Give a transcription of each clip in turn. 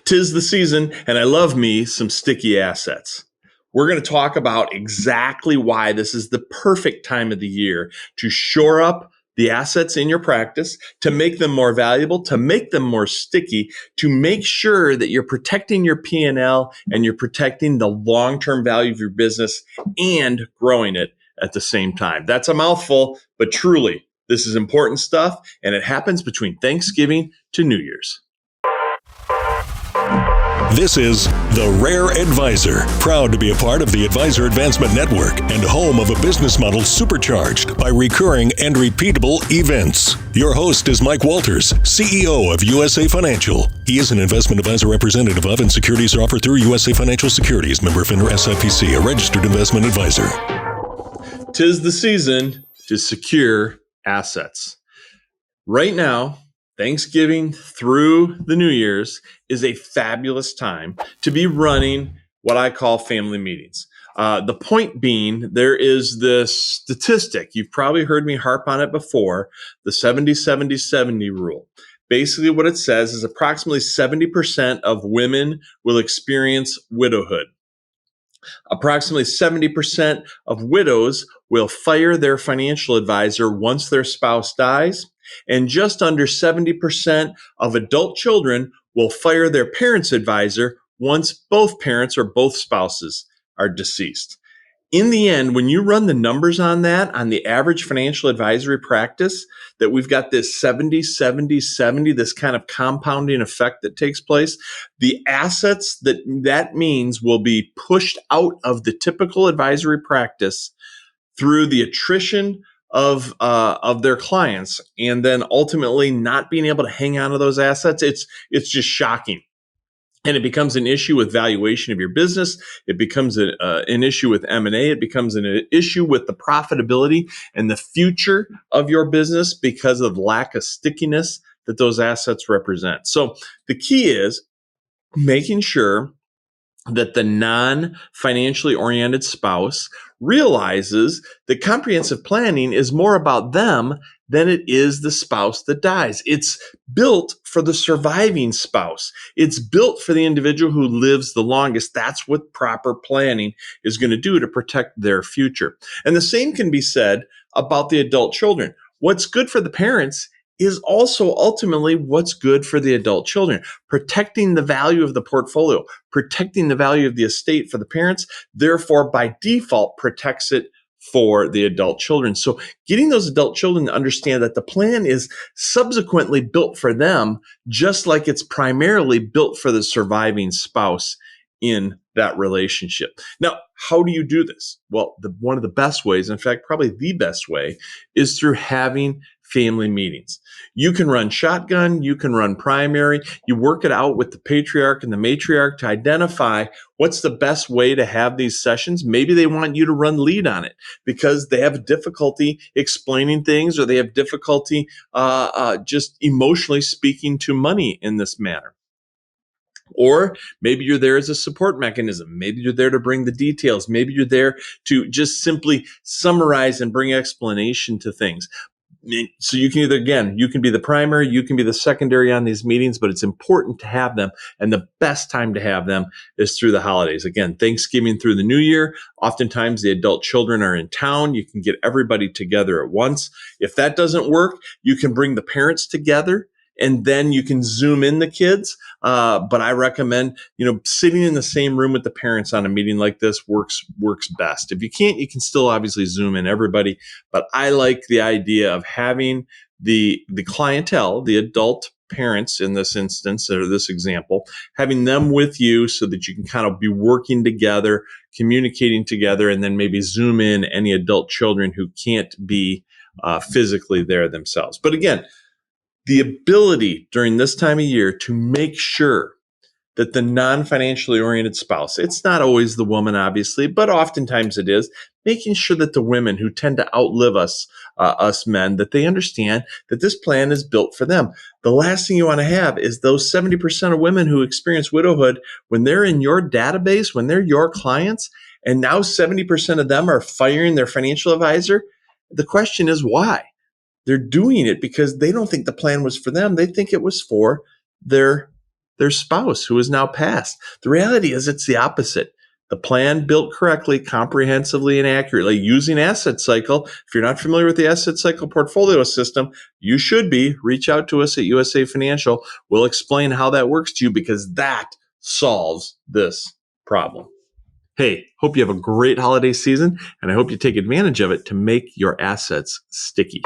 'Tis the season, and I love me some sticky assets. We're going to talk about exactly why this is the perfect time of the year to shore up the assets in your practice, to make them more valuable, to make them more sticky, to make sure that you're protecting your P&L and you're protecting the long-term value of your business and growing it at the same time. That's a mouthful, but truly, this is important stuff, and it happens between Thanksgiving to New Year's. This is The Rare Advisor, proud to be a part of the Advisor Advancement Network and home of a business model supercharged by recurring and repeatable events. Your host is Mike Walters, CEO of USA Financial. He is an investment advisor representative of and securities are offered through USA Financial Securities, member FINRA SIPC, a registered investment advisor. 'Tis the season to secure assets. Right now, Thanksgiving through the New Year's is a fabulous time to be running what I call family meetings. The point being, there is this statistic, you've probably heard me harp on it before, the 70-70-70 rule. Basically what it says is approximately 70% of women will experience widowhood. Approximately 70% of widows will fire their financial advisor once their spouse dies, and just under 70% of adult children will fire their parents' advisor once both parents or both spouses are deceased. In the end, when you run the numbers on that, on the average financial advisory practice, that we've got this 70-70-70, this kind of compounding effect that takes place, the assets that means will be pushed out of the typical advisory practice through the attrition of their clients, and then ultimately not being able to hang on to those assets. It's just shocking. And it becomes an issue with valuation of your business. It becomes an issue with M&A. It becomes an issue with the profitability and the future of your business because of lack of stickiness that those assets represent. So the key is making sure that the non-financially oriented spouse realizes that comprehensive planning is more about them than it is the spouse that dies. It's built for the surviving spouse. It's built for the individual who lives the longest. That's what proper planning is going to do to protect their future. And the same can be said about the adult children. What's good for the parents is also ultimately what's good for the adult children. Protecting the value of the portfolio, protecting the value of the estate for the parents, therefore by default protects it for the adult children. So getting those adult children to understand that the plan is subsequently built for them, just like it's primarily built for the surviving spouse in that relationship. Now, how do you do this? Well, one of the best ways, in fact, probably the best way, is through having family meetings. You can run shotgun, you can run primary, you work it out with the patriarch and the matriarch to identify what's the best way to have these sessions. Maybe they want you to run lead on it because they have difficulty explaining things, or they have difficulty just emotionally speaking to money in this manner. Or maybe you're there as a support mechanism. Maybe you're there to bring the details. Maybe you're there to just simply summarize and bring explanation to things. So you can you can be the primary, you can be the secondary on these meetings, but it's important to have them. And the best time to have them is through the holidays. Again, Thanksgiving through the New Year. Oftentimes the adult children are in town. You can get everybody together at once. If that doesn't work, you can bring the parents together, and then you can zoom in the kids. But I recommend, sitting in the same room with the parents on a meeting like this works best. If you can't, you can still obviously zoom in everybody. But I like the idea of having the clientele, the adult parents in this instance, or this example, having them with you so that you can kind of be working together, communicating together, and then maybe zoom in any adult children who can't be physically there themselves. But again, the ability during this time of year to make sure that the non-financially oriented spouse, it's not always the woman, obviously, but oftentimes it is, making sure that the women who tend to outlive us men, that they understand that this plan is built for them. The last thing you want to have is those 70% of women who experience widowhood, when they're in your database, when they're your clients, and now 70% of them are firing their financial advisor. The question is why? They're doing it because they don't think the plan was for them. They think it was for their their spouse who is now passed. The reality is it's the opposite. The plan built correctly, comprehensively, and accurately using Asset Cycle. If you're not familiar with the Asset Cycle portfolio system, you should be. Reach out to us at USA Financial. We'll explain how that works to you because that solves this problem. Hey, hope you have a great holiday season, and I hope you take advantage of it to make your assets sticky.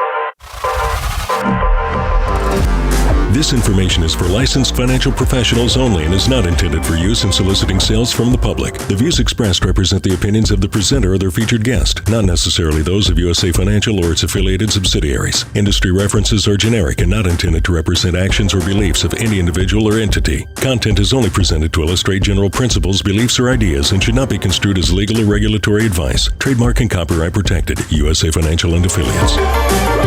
This information is for licensed financial professionals only and is not intended for use in soliciting sales from the public. The views expressed represent the opinions of the presenter or their featured guest, not necessarily those of USA Financial or its affiliated subsidiaries. Industry references are generic and not intended to represent actions or beliefs of any individual or entity. Content is only presented to illustrate general principles, beliefs, or ideas and should not be construed as legal or regulatory advice. Trademark and copyright protected. USA Financial and Affiliates.